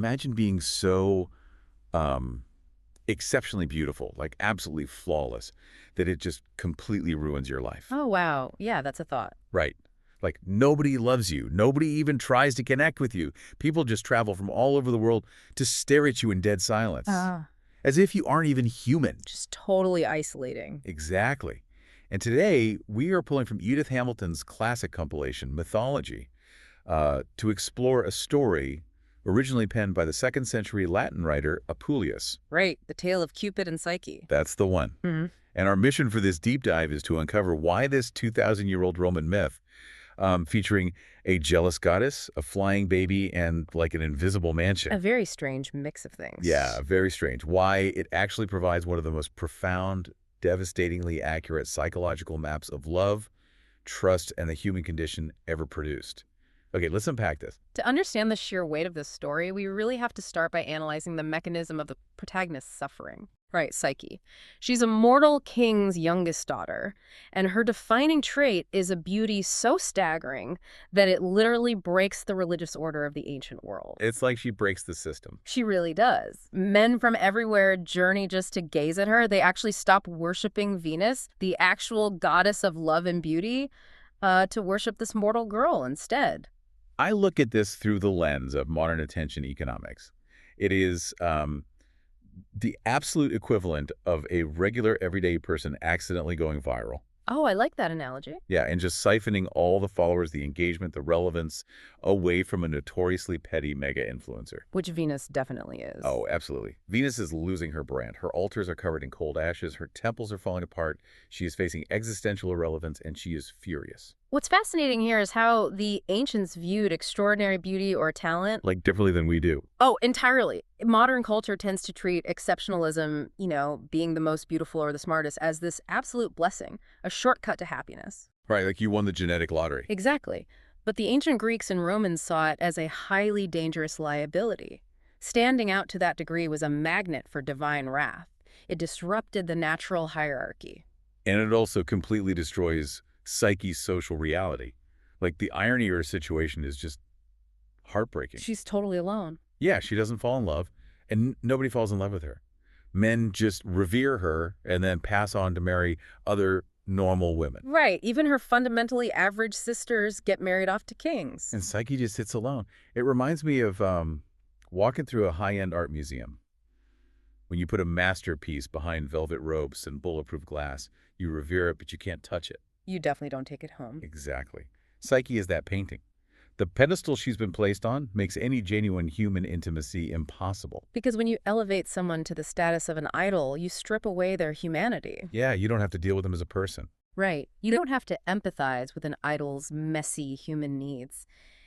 imagine being so um, exceptionally beautiful, like absolutely flawless, that it just completely ruins your life. Oh, wow. Yeah, that's a thought. Right. Like nobody loves you. Nobody even tries to connect with you. People just travel from all over the world to stare at you in dead silence, Ah. as if you aren't even human. Just totally isolating. Exactly. And today, we are pulling from Edith Hamilton's classic compilation, Mythology, to explore a story originally penned by the 2nd century Latin writer Apuleius. Right, the tale of Cupid and Psyche. That's the one. Hmm. And our mission for this deep dive is to uncover why this 2,000-year-old Roman myth, featuring a jealous goddess, a flying baby, and like an invisible A mansion. very strange mix of things. Yeah, very strange. Why it actually provides one of the most profound, devastatingly accurate psychological maps of love, trust, and the human condition ever produced. Okay, let's unpack this. To understand the sheer weight of this story, we really have to start by analyzing the mechanism of the protagonist's suffering. Right, Psyche. She's a mortal king's youngest daughter, and her defining trait is a beauty so staggering that it literally breaks the religious order of the ancient world. It's like she breaks the system. She really does. Men from everywhere journey just to gaze at her. They actually stop worshiping Venus, the actual goddess of love and beauty, to worship this mortal girl instead. I look at this through the lens of modern attention economics. It is the absolute equivalent of a regular everyday person accidentally going viral. Oh, I like that analogy. Yeah, and just siphoning all the followers, the engagement, the relevance away from a notoriously petty mega influencer. Which Venus definitely is. Oh, absolutely. Venus is losing her brand. Her altars are covered in cold ashes. Her temples are falling apart. She is facing existential irrelevance, and she is furious. What's fascinating here is how the ancients viewed extraordinary beauty or talent. Like, differently than we do. Oh, entirely. Modern culture tends to treat exceptionalism, being the most beautiful or the smartest, as this absolute blessing, a shortcut to happiness. Right, like you won the genetic lottery. Exactly. But the ancient Greeks and Romans saw it as a highly dangerous liability. Standing out to that degree was a magnet for divine wrath. It disrupted the natural hierarchy. And it also completely destroys Psyche's social reality. Like, the irony of her situation is just heartbreaking. She's totally alone. Yeah, she doesn't fall in love, and nobody falls in love with her. Men just revere her and then pass on to marry other normal women. Right. Even her fundamentally average sisters get married off to kings. And Psyche just sits alone. It reminds me of walking through a high-end art museum. When you put a masterpiece behind velvet ropes and bulletproof glass, you revere it, but you can't touch it. You definitely don't take it home. Exactly. Psyche is that painting. The pedestal she's been placed on makes any genuine human intimacy impossible. Because when you elevate someone to the status of an idol, you strip away their humanity. Yeah, you don't have to deal with them as a person. Right. You don't have to empathize with an idol's messy human needs.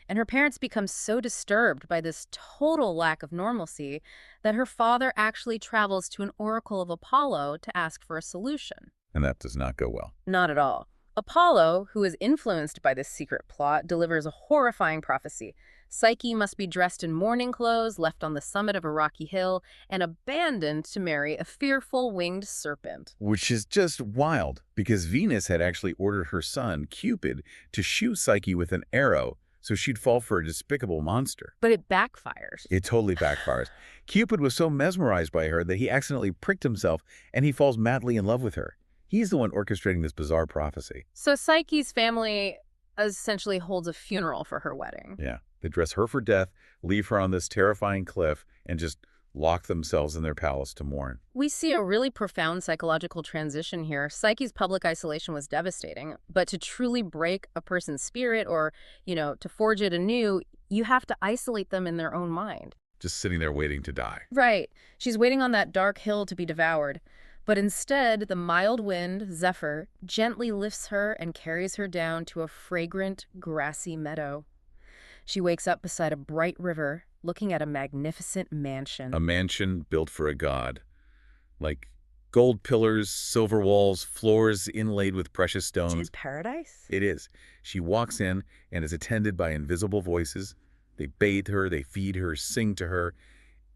And her parents become so disturbed by this total lack of normalcy that her father actually travels to an oracle of Apollo to ask for a solution. And that does not go well. Not at all. Apollo, who is influenced by this secret plot, delivers a horrifying prophecy. Psyche must be dressed in mourning clothes, left on the summit of a rocky hill, and abandoned to marry a fearful winged serpent. Which is just wild, because Venus had actually ordered her son, Cupid, to shoot Psyche with an arrow so she'd fall for a despicable monster. But it backfires. It totally backfires. Cupid was so mesmerized by her that he accidentally pricked himself, and he falls madly in love with her. He's the one orchestrating this bizarre prophecy. So Psyche's family essentially holds a funeral for her wedding. Yeah. They dress her for death, leave her on this terrifying cliff, and just lock themselves in their palace to mourn. We see a really profound psychological transition here. Psyche's public isolation was devastating, but to truly break a person's spirit or, to forge it anew, you have to isolate them in their own mind. Just sitting there waiting to die. Right. She's waiting on that dark hill to be devoured. But instead, the mild wind, Zephyr, gently lifts her and carries her down to a fragrant, grassy meadow. She wakes up beside a bright river, looking at a magnificent mansion. A mansion built for a god. Like gold pillars, silver walls, floors inlaid with precious stones. Which is paradise? It is. She walks in and is attended by invisible voices. They bathe her, they feed her, sing to her.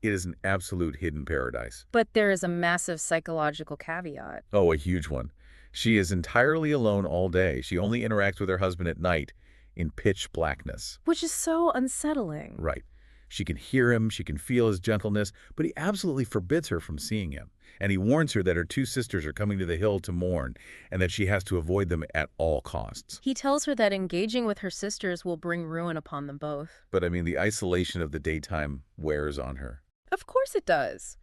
It is an absolute hidden paradise. But there is a massive psychological caveat. Oh, a huge one. She is entirely alone all day. She only interacts with her husband at night in pitch blackness. Which is so unsettling. Right. She can hear him, she can feel his gentleness, but he absolutely forbids her from seeing him. And he warns her that her two sisters are coming to the hill to mourn, and that she has to avoid them at all costs. He tells her that engaging with her sisters will bring ruin upon them both. But I mean, the isolation of the daytime wears on her. Of course it does.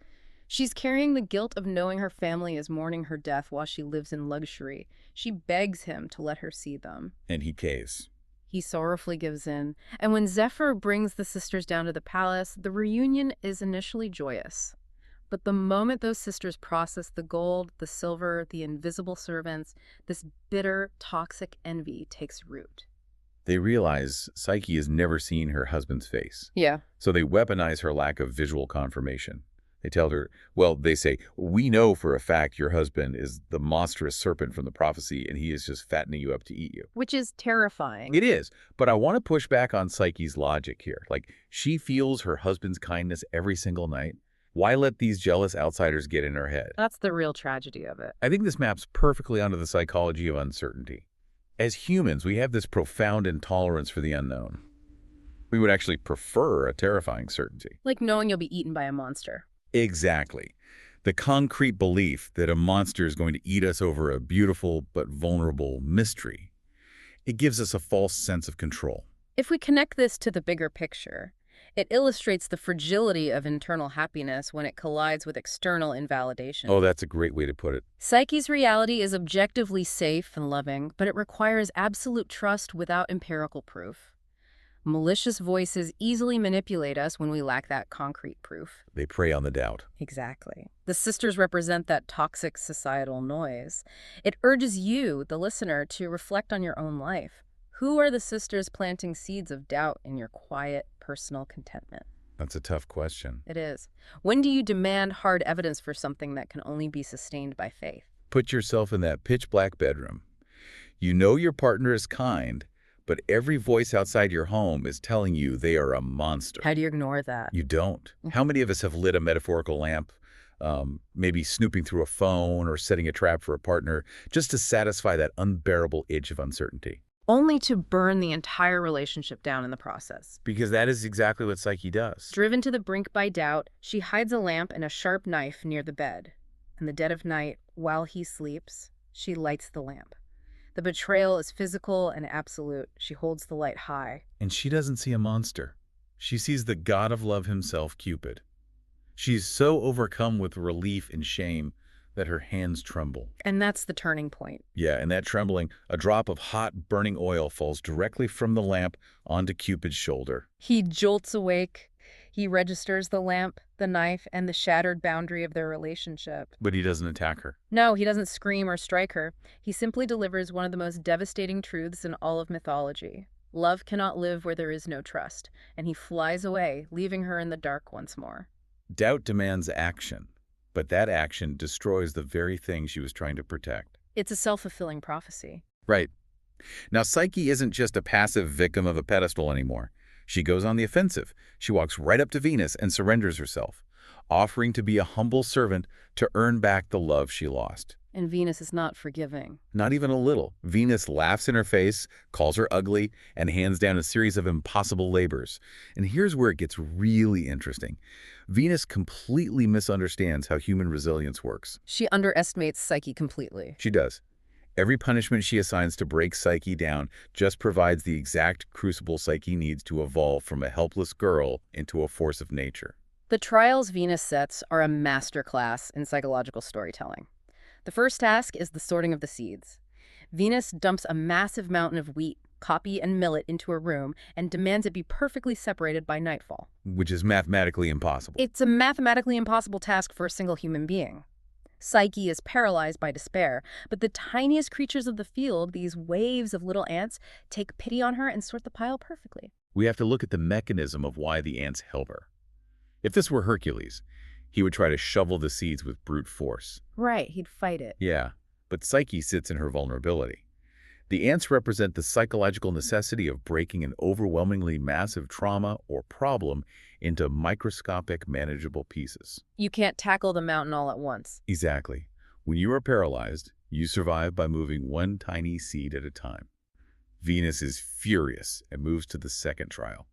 She's carrying the guilt of knowing her family is mourning her death while she lives in luxury. She begs him to let her see them. And he caves. He sorrowfully gives in, and when Zephyr brings the sisters down to the palace, the reunion is initially joyous. But the moment those sisters process the gold, the silver, the invisible servants, this bitter, toxic envy takes root. They realize Psyche has never seen her husband's face. Yeah. So they weaponize her lack of visual confirmation. They tell her, well, they say, we know for a fact your husband is the monstrous serpent from the prophecy, and he is just fattening you up to eat you. Which is terrifying. It is, but I want to push back on Psyche's logic here. Like, she feels her husband's kindness every single night. Why let these jealous outsiders get in her head? That's the real tragedy of it. I think this maps perfectly onto the psychology of uncertainty. As humans, we have this profound intolerance for the unknown. We would actually prefer a terrifying certainty. Like knowing you'll be eaten by a monster. Exactly. The concrete belief that a monster is going to eat us over a beautiful but vulnerable mystery. It gives us a false sense of control. If we connect this to the bigger picture, it illustrates the fragility of internal happiness when it collides with external invalidation. Oh, that's a great way to put it. Psyche's reality is objectively safe and loving, but it requires absolute trust without empirical proof. Malicious voices easily manipulate us when we lack that concrete proof. They prey on the doubt. Exactly. The sisters represent that toxic societal noise. It urges you, the listener, to reflect on your own life. Who are the sisters planting seeds of doubt in your quiet, personal contentment? That's a tough question. It is. When do you demand hard evidence for something that can only be sustained by faith? Put yourself in that pitch-black bedroom. You know your partner is kind, but every voice outside your home is telling you they are a monster. How do you ignore that? You don't. How many of us have lit a metaphorical lamp, maybe snooping through a phone or setting a trap for a partner, just to satisfy that unbearable itch of uncertainty? Only to burn the entire relationship down in the process. Because that is exactly what Psyche does. Driven to the brink by doubt, she hides a lamp and a sharp knife near the bed. In the dead of night, while he sleeps, she lights the lamp. The betrayal is physical and absolute. She holds the light high. And she doesn't see a monster. She sees the god of love himself, Cupid. She's so overcome with relief and shame that her hands tremble. And that's the turning point. Yeah, in that trembling, a drop of hot, burning oil falls directly from the lamp onto Cupid's shoulder. He jolts awake. He registers the lamp, the knife, and the shattered boundary of their relationship. But he doesn't attack her. No, he doesn't scream or strike her. He simply delivers one of the most devastating truths in all of mythology. Love cannot live where there is no trust, and he flies away, leaving her in the dark once more. Doubt demands action, but that action destroys the very thing she was trying to protect. It's a self-fulfilling prophecy. Right. Now, Psyche isn't just a passive victim of a pedestal anymore. She goes on the offensive. She walks right up to Venus and surrenders herself, offering to be a humble servant to earn back the love she lost. And Venus is not forgiving. Not even a little. Venus laughs in her face, calls her ugly, and hands down a series of impossible labors. And here's where it gets really interesting. Venus completely misunderstands how human resilience works. She underestimates Psyche completely. She does. Every punishment she assigns to break Psyche down just provides the exact crucible Psyche needs to evolve from a helpless girl into a force of nature. The trials Venus sets are a masterclass in psychological storytelling. The first task is the sorting of the seeds. Venus dumps a massive mountain of wheat, copy, and millet into a room and demands it be perfectly separated by nightfall. Which is mathematically impossible. It's a mathematically impossible task for a single human being. Psyche is paralyzed by despair, but the tiniest creatures of the field, these waves of little ants, take pity on her and sort the pile perfectly. We have to look at the mechanism of why the ants help her. If this were Hercules, he would try to shovel the seeds with brute force. Right, he'd fight it. Yeah, but Psyche sits in her vulnerability. The ants represent the psychological necessity of breaking an overwhelmingly massive trauma or problem into microscopic, manageable pieces. You can't tackle the mountain all at once. Exactly. When you are paralyzed, you survive by moving one tiny seed at a time. Venus is furious and moves to the second trial.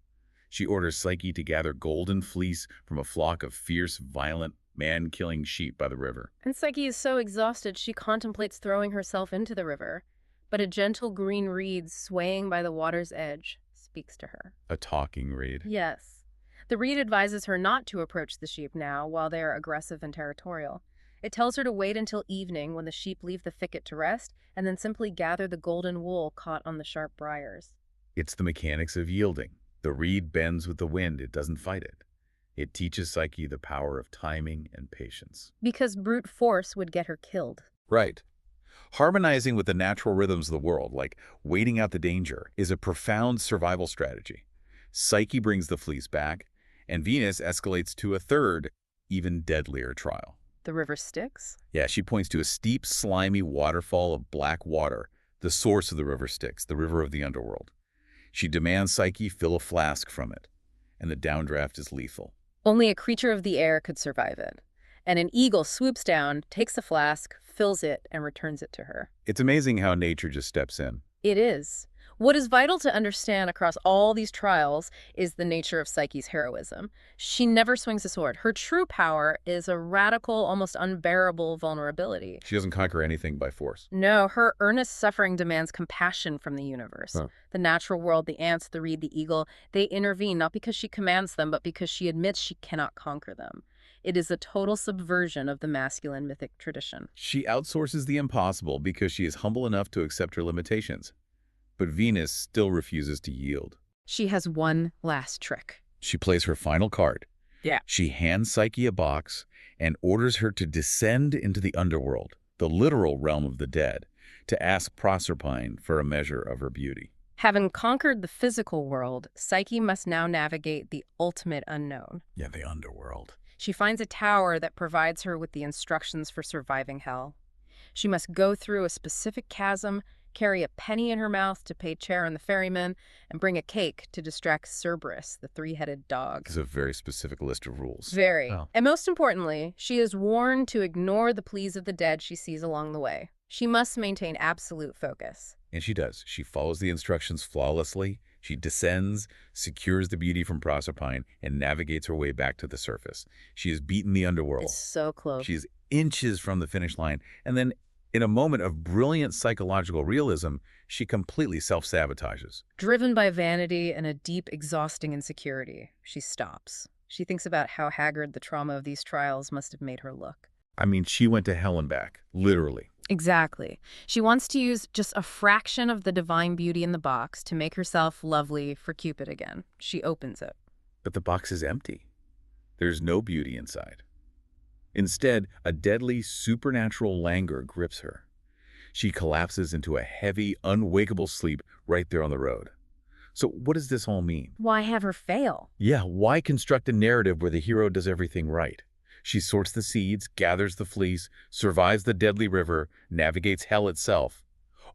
She orders Psyche to gather golden fleece from a flock of fierce, violent, man-killing sheep by the river. And Psyche is so exhausted she contemplates throwing herself into the river. But a gentle green reed swaying by the water's edge speaks to her. A talking reed. Yes. The reed advises her not to approach the sheep now while they are aggressive and territorial. It tells her to wait until evening when the sheep leave the thicket to rest, and then simply gather the golden wool caught on the sharp briars. It's the mechanics of yielding. The reed bends with the wind, it doesn't fight it. It teaches Psyche the power of timing and patience. Because brute force would get her killed. Right. Harmonizing with the natural rhythms of the world, like waiting out the danger, is a profound survival strategy. Psyche brings the fleece back, and Venus escalates to a third, even deadlier trial. The river Styx? Yeah, she points to a steep, slimy waterfall of black water, the source of the river Styx, the river of the underworld. She demands Psyche fill a flask from it, and the downdraft is lethal. Only a creature of the air could survive it. And an eagle swoops down, takes the flask, fills it, and returns it to her. It's amazing how nature just steps in. It is. What is vital to understand across all these trials is the nature of Psyche's heroism. She never swings a sword. Her true power is a radical, almost unbearable vulnerability. She doesn't conquer anything by force. No, her earnest suffering demands compassion from the universe. Huh. The natural world, the ants, the reed, the eagle, they intervene not because she commands them, but because she admits she cannot conquer them. It is a total subversion of the masculine mythic tradition. She outsources the impossible because she is humble enough to accept her limitations. But Venus still refuses to yield. She has one last trick. She plays her final card. Yeah. She hands Psyche a box and orders her to descend into the underworld, the literal realm of the dead, to ask Proserpine for a measure of her beauty. Having conquered the physical world, Psyche must now navigate the ultimate unknown. Yeah, the underworld. She finds a tower that provides her with the instructions for surviving hell. She must go through a specific chasm, carry a penny in her mouth to pay Charon the ferryman, and bring a cake to distract Cerberus, the three-headed dog. It's a very specific list of rules. Very. Wow. And most importantly, she is warned to ignore the pleas of the dead she sees along the way. She must maintain absolute focus. And she does. She follows the instructions flawlessly. She descends, secures the beauty from Proserpine, and navigates her way back to the surface. She has beaten the underworld. It's so close. She is inches from the finish line. And then, in a moment of brilliant psychological realism, she completely self-sabotages. Driven by vanity and a deep, exhausting insecurity, she stops. She thinks about how haggard the trauma of these trials must have made her look. I mean, she went to hell and back, literally. Exactly. She wants to use just a fraction of the divine beauty in the box to make herself lovely for Cupid again. She opens it. But the box is empty. There's no beauty inside. Instead, a deadly, supernatural languor grips her. She collapses into a heavy, unwakeable sleep right there on the road. So what does this all mean? Why have her fail? Yeah, why construct a narrative where the hero does everything right? She sorts the seeds, gathers the fleece, survives the deadly river, navigates hell itself,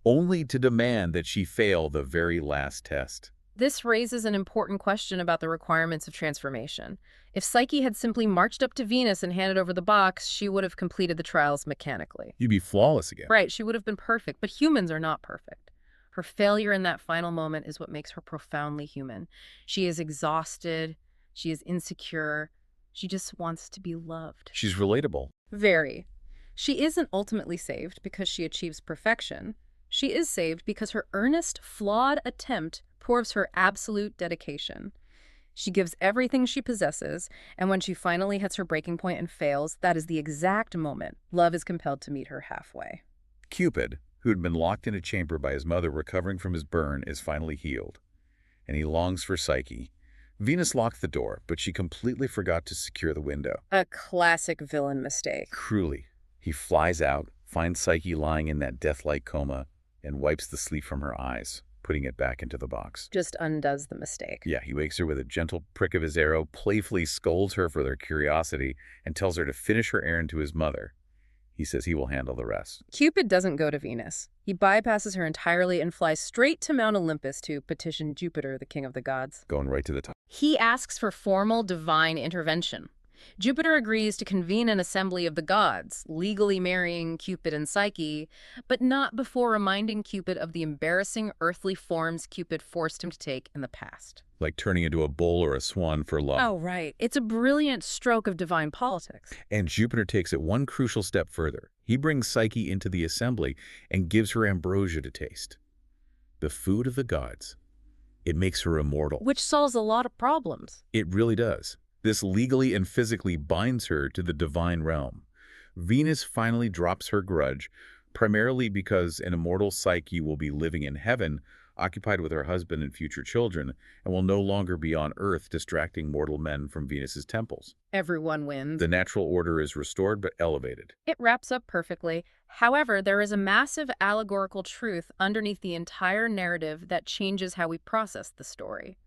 only to demand that she fail the very last test. This raises an important question about the requirements of transformation. If Psyche had simply marched up to Venus and handed over the box, she would have completed the trials mechanically. You'd be flawless again. Right, she would have been perfect, but humans are not perfect. Her failure in that final moment is what makes her profoundly human. She is exhausted, she is insecure, she just wants to be loved. She's relatable. Very. She isn't ultimately saved because she achieves perfection. She is saved because her earnest, flawed attempt pours her absolute dedication. She gives everything she possesses, and when she finally hits her breaking point and fails, that is the exact moment love is compelled to meet her halfway. Cupid, who had been locked in a chamber by his mother recovering from his burn, is finally healed, and he longs for Psyche. Venus locked the door, but she completely forgot to secure the window. A classic villain mistake. Cruelly, he flies out, finds Psyche lying in that death-like coma, and wipes the sleep from her eyes, putting it back into the box. Just undoes the mistake. Yeah, he wakes her with a gentle prick of his arrow, playfully scolds her for their curiosity, and tells her to finish her errand to his mother. He says he will handle the rest. Cupid doesn't go to Venus. He bypasses her entirely and flies straight to Mount Olympus to petition Jupiter, the king of the gods. Going right to the top. He asks for formal divine intervention. Jupiter agrees to convene an assembly of the gods, legally marrying Cupid and Psyche, but not before reminding Cupid of the embarrassing earthly forms Cupid forced him to take in the past. Like turning into a bull or a swan for love. Oh, right. It's a brilliant stroke of divine politics. And Jupiter takes it one crucial step further. He brings Psyche into the assembly and gives her ambrosia to taste. The food of the gods. It makes her immortal. Which solves a lot of problems. It really does. This legally and physically binds her to the divine realm. Venus finally drops her grudge, primarily because an immortal Psyche will be living in heaven, occupied with her husband and future children, and will no longer be on Earth distracting mortal men from Venus's temples. Everyone wins. The natural order is restored but elevated. It wraps up perfectly. However, there is a massive allegorical truth underneath the entire narrative that changes how we process the story.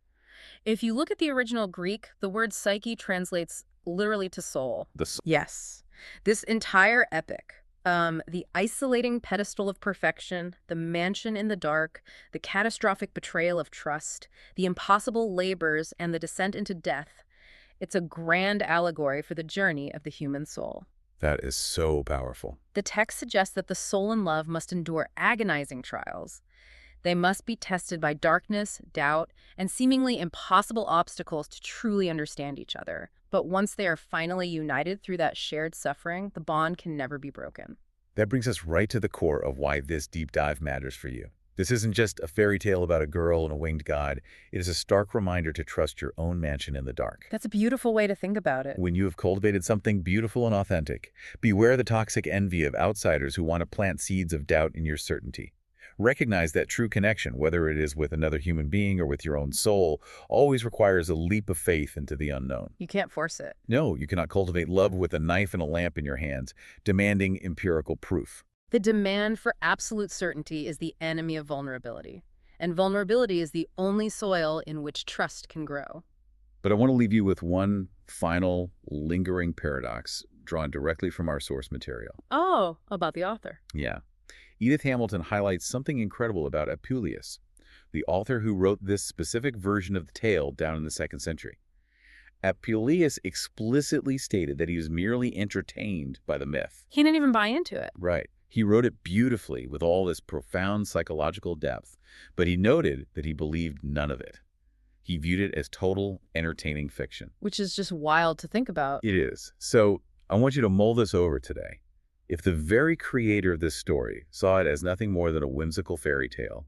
If you look at the original Greek, the word psyche translates literally to soul. Yes. This entire epic, the isolating pedestal of perfection, the mansion in the dark, the catastrophic betrayal of trust, the impossible labors, and the descent into death, it's a grand allegory for the journey of the human soul. That is so powerful. The text suggests that the soul in love must endure agonizing trials. They must be tested by darkness, doubt, and seemingly impossible obstacles to truly understand each other. But once they are finally united through that shared suffering, the bond can never be broken. That brings us right to the core of why this deep dive matters for you. This isn't just a fairy tale about a girl and a winged god. It is a stark reminder to trust your own mansion in the dark. That's a beautiful way to think about it. When you have cultivated something beautiful and authentic, beware the toxic envy of outsiders who want to plant seeds of doubt in your certainty. Recognize that true connection, whether it is with another human being or with your own soul, always requires a leap of faith into the unknown. You can't force it. No, you cannot cultivate love with a knife and a lamp in your hands, demanding empirical proof. The demand for absolute certainty is the enemy of vulnerability, and vulnerability is the only soil in which trust can grow. But I want to leave you with one final, lingering paradox drawn directly from our source material. Oh, about the author. Yeah. Edith Hamilton highlights something incredible about Apuleius, the author who wrote this specific version of the tale down in the 2nd century. Apuleius explicitly stated that he was merely entertained by the myth. He didn't even buy into it. Right. He wrote it beautifully with all this profound psychological depth, but he noted that he believed none of it. He viewed it as total, entertaining fiction. Which is just wild to think about. It is. So I want you to mull this over today. If the very creator of this story saw it as nothing more than a whimsical fairy tale,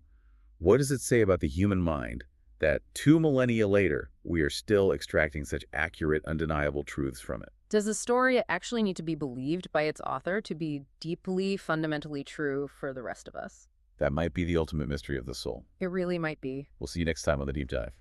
what does it say about the human mind that 2 millennia later, we are still extracting such accurate, undeniable truths from it? Does the story actually need to be believed by its author to be deeply, fundamentally true for the rest of us? That might be the ultimate mystery of the soul. It really might be. We'll see you next time on The Deep Dive.